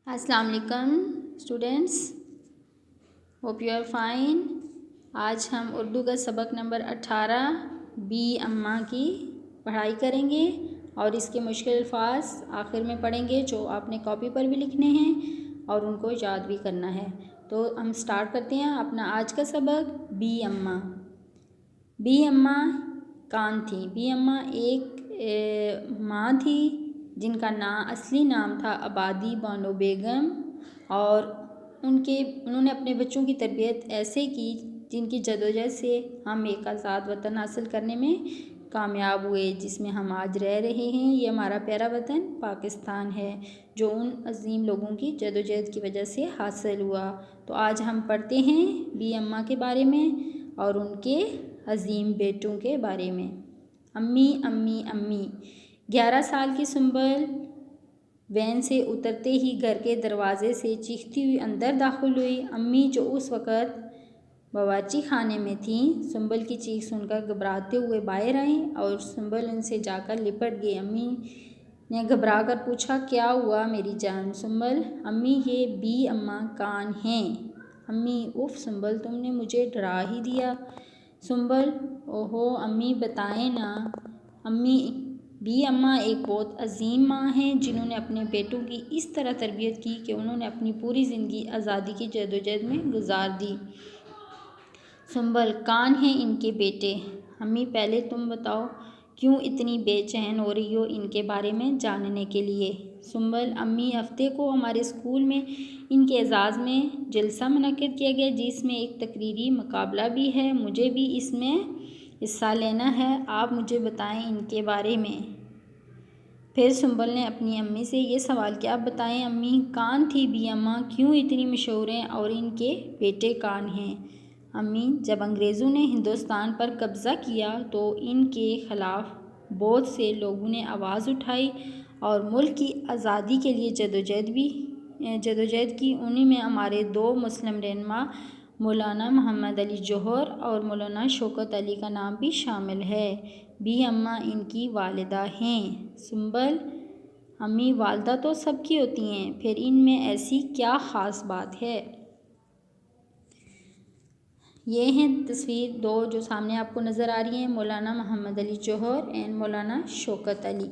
السلام علیکم students, hope you are fine. آج ہم اردو کا سبق نمبر 18 بی اماں کی پڑھائی کریں گے اور اس کے مشکل الفاظ آخر میں پڑھیں گے جو آپ نے کاپی پر بھی لکھنے ہیں اور ان کو یاد بھی کرنا ہے۔ تو ہم سٹارٹ کرتے ہیں اپنا آج کا سبق۔ بی اماں۔ بی اماں کون تھیں؟ بی اماں ایک ماں تھی جن کا اصلی نام تھا آبادی بانو بیگم، اور انہوں نے اپنے بچوں کی تربیت ایسے کی جن کی جدوجہد سے ہم ایک آزاد وطن حاصل کرنے میں کامیاب ہوئے، جس میں ہم آج رہ رہے ہیں۔ یہ ہمارا پیارا وطن پاکستان ہے جو ان عظیم لوگوں کی جدوجہد کی وجہ سے حاصل ہوا۔ تو آج ہم پڑھتے ہیں بی اماں کے بارے میں اور ان کے عظیم بیٹوں کے بارے میں۔ امی امی امی۔ 11 سال کی سنبل وین سے اترتے ہی گھر کے دروازے سے چیختی ہوئی اندر داخل ہوئی۔ امی جو اس وقت باورچی خانے میں تھیں، سنبل کی چیخ سن کر گھبراتے ہوئے باہر آئیں اور سنبل ان سے جا کر لپٹ گئی۔ امی نے گھبرا کر پوچھا، کیا ہوا میری جان؟ سنبل: امی یہ بی اماں کون ہیں؟ امی: اف سنبل، تم نے مجھے ڈرا ہی دیا۔ سنبل: اوہو امی بتائیں نا۔ امی: بی اماں ایک بہت عظیم ماں ہیں جنہوں نے اپنے بیٹوں کی اس طرح تربیت کی کہ انہوں نے اپنی پوری زندگی آزادی کی جدوجہد میں گزار دی۔ سنبل: کون ہیں ان کے بیٹے؟ امی: پہلے تم بتاؤ، کیوں اتنی بے چین ہو رہی ہو ان کے بارے میں جاننے کے لیے؟ سنبل: امی ہفتے کو ہمارے اسکول میں ان کے اعزاز میں جلسہ منعقد کیا گیا جس میں ایک تقریری مقابلہ بھی ہے، مجھے بھی اس میں حصہ لینا ہے، آپ مجھے بتائیں ان کے بارے میں۔ پھر سنبل نے اپنی امی سے یہ سوال کیا، اب بتائیں امی، کون تھی بی اماں، کیوں اتنی مشہور ہیں اور ان کے بیٹے کون ہیں؟ امی: جب انگریزوں نے ہندوستان پر قبضہ کیا تو ان کے خلاف بہت سے لوگوں نے آواز اٹھائی اور ملک کی آزادی کے لیے جدوجہد کی۔ انہی میں ہمارے 2 مسلم رہنما مولانا محمد علی جوہر اور مولانا شوکت علی کا نام بھی شامل ہے۔ بی اماں ان کی والدہ ہیں۔ سنبل: امی والدہ تو سب کی ہوتی ہیں، پھر ان میں ایسی کیا خاص بات ہے؟ یہ ہیں تصویر 2 جو سامنے آپ کو نظر آ رہی ہیں، مولانا محمد علی جوہر اینڈ مولانا شوکت علی۔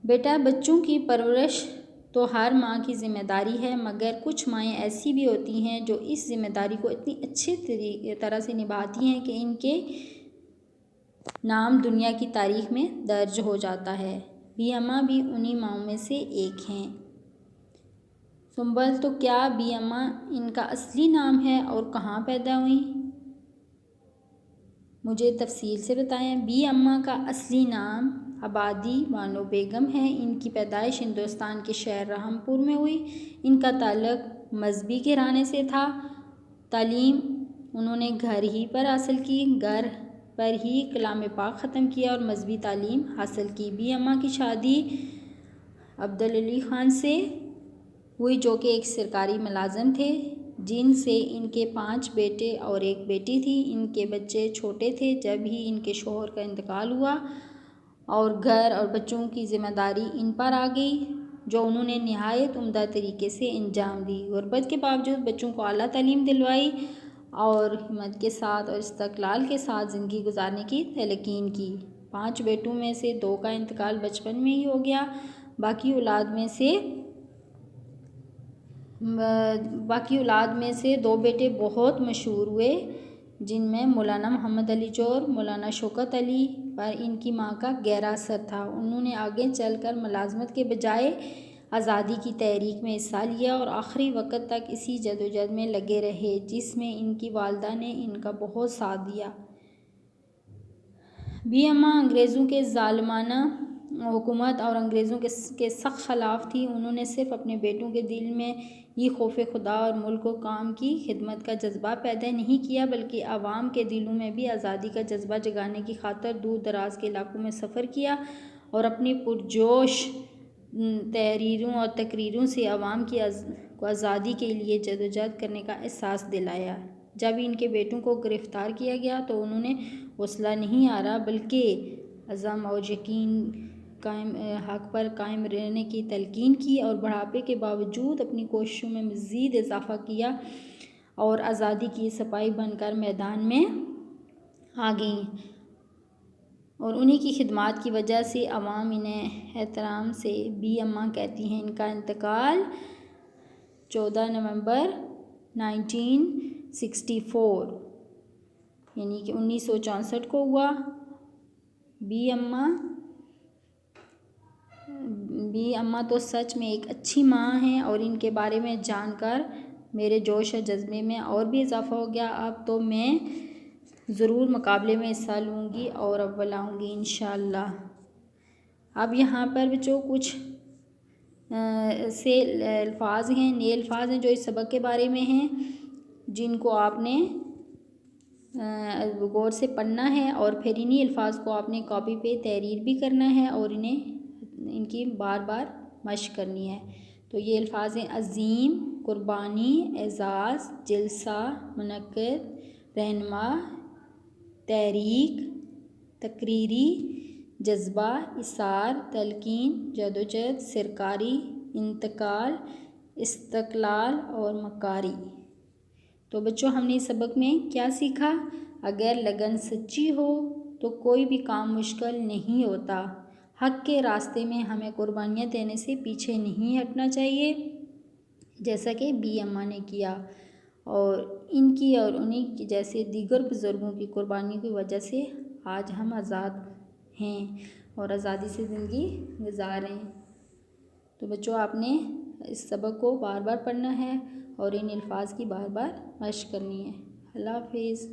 بیٹا، بچوں کی پرورش تو ہر ماں کی ذمہ داری ہے، مگر کچھ مائیں ایسی بھی ہوتی ہیں جو اس ذمہ داری کو اتنی اچھی طرح سے نبھاتی ہیں کہ ان کے نام دنیا کی تاریخ میں درج ہو جاتا ہے۔ بی اماں بھی انہی ماؤں میں سے ایک ہیں۔ سنبل: تو کیا بی اماں ان کا اصلی نام ہے اور کہاں پیدا ہوئیں؟ مجھے تفصیل سے بتائیں۔ بی اماں کا اصلی نام آبادی بانو بیگم ہے۔ ان کی پیدائش ہندوستان کے شہر رحمپور میں ہوئی۔ ان کا تعلق مذہبی گھرانے سے تھا۔ تعلیم انہوں نے گھر ہی پر حاصل کی، گھر پر ہی کلام پاک ختم کیا اور مذہبی تعلیم حاصل کی۔ بی اماں کی شادی عبدالعلی خان سے ہوئی جو کہ ایک سرکاری ملازم تھے، جن سے ان کے 5 بیٹے اور ایک بیٹی تھی۔ ان کے بچے چھوٹے تھے جب ہی ان کے شوہر کا انتقال ہوا اور گھر اور بچوں کی ذمہ داری ان پر آ گئی، جو انہوں نے نہایت عمدہ طریقے سے انجام دی۔ غربت کے باوجود بچوں کو اعلیٰ تعلیم دلوائی اور ہمت کے ساتھ اور استقلال کے ساتھ زندگی گزارنے کی تلقین کی۔ 5 بیٹوں میں سے 2 کا انتقال بچپن میں ہی ہو گیا۔ باقی اولاد میں سے 2 بیٹے بہت مشہور ہوئے، جن میں مولانا محمد علی جوہر، مولانا شوکت علی پر ان کی ماں کا گہرا اثر تھا۔ انہوں نے آگے چل کر ملازمت کے بجائے آزادی کی تحریک میں حصہ لیا اور آخری وقت تک اسی جدوجہد میں لگے رہے جس میں ان کی والدہ نے ان کا بہت ساتھ دیا۔ بی اماں انگریزوں کے ظالمانہ حکومت اور انگریزوں کے سخت خلاف تھی۔ انہوں نے صرف اپنے بیٹوں کے دل میں ہی خوف خدا اور ملک و قوم کی خدمت کا جذبہ پیدا نہیں کیا بلکہ عوام کے دلوں میں بھی آزادی کا جذبہ جگانے کی خاطر دور دراز کے علاقوں میں سفر کیا اور اپنی پرجوش تحریروں اور تقریروں سے عوام کو آزادی کے لیے جدوجہد کرنے کا احساس دلایا۔ جب ان کے بیٹوں کو گرفتار کیا گیا تو انہوں نے حوصلہ نہیں ہارا بلکہ عزم اور یقین حق پر قائم رہنے کی تلقین کی اور بڑھاپے کے باوجود اپنی کوششوں میں مزید اضافہ کیا اور آزادی کی سپاہی بن کر میدان میں آ گئیں، اور انہی کی خدمات کی وجہ سے عوام انہیں احترام سے بی اماں کہتی ہیں۔ ان کا انتقال 14 نومبر 1964 یعنی کہ 1964 کو ہوا۔ بی اماں تو سچ میں ایک اچھی ماں ہیں، اور ان کے بارے میں جان کر میرے جوش و جذبے میں اور بھی اضافہ ہو گیا۔ اب تو میں ضرور مقابلے میں حصہ لوں گی اور اول آؤں گی انشاءاللہ۔ اب یہاں پر بچوں کچھ سے الفاظ ہیں، نئے الفاظ ہیں جو اس سبق کے بارے میں ہیں، جن کو آپ نے غور سے پڑھنا ہے، اور پھر انہی الفاظ کو آپ نے کاپی پہ تحریر بھی کرنا ہے اور ان کی بار بار مشق کرنی ہے۔ تو یہ الفاظ ہیں: عظیم، قربانی، اعزاز، جلسہ، منعقد، رہنما، تحریک، تقریری، جذبہ، اثار، تلقین، جدوجہد، سرکاری، انتقال، استقلال اور مکاری۔ تو بچوں ہم نے اس سبق میں کیا سیکھا؟ اگر لگن سچی ہو تو کوئی بھی کام مشکل نہیں ہوتا۔ حق کے راستے میں ہمیں قربانیاں دینے سے پیچھے نہیں ہٹنا چاہیے، جیسا کہ بی اماں نے کیا، اور ان کی اور انہیں کی جیسے دیگر بزرگوں کی قربانی کی وجہ سے آج ہم آزاد ہیں اور آزادی سے زندگی گزار رہے ہیں۔ تو بچوں آپ نے اس سبق کو بار بار پڑھنا ہے اور ان الفاظ کی بار بار مشق کرنی ہے۔ اللہ حافظ۔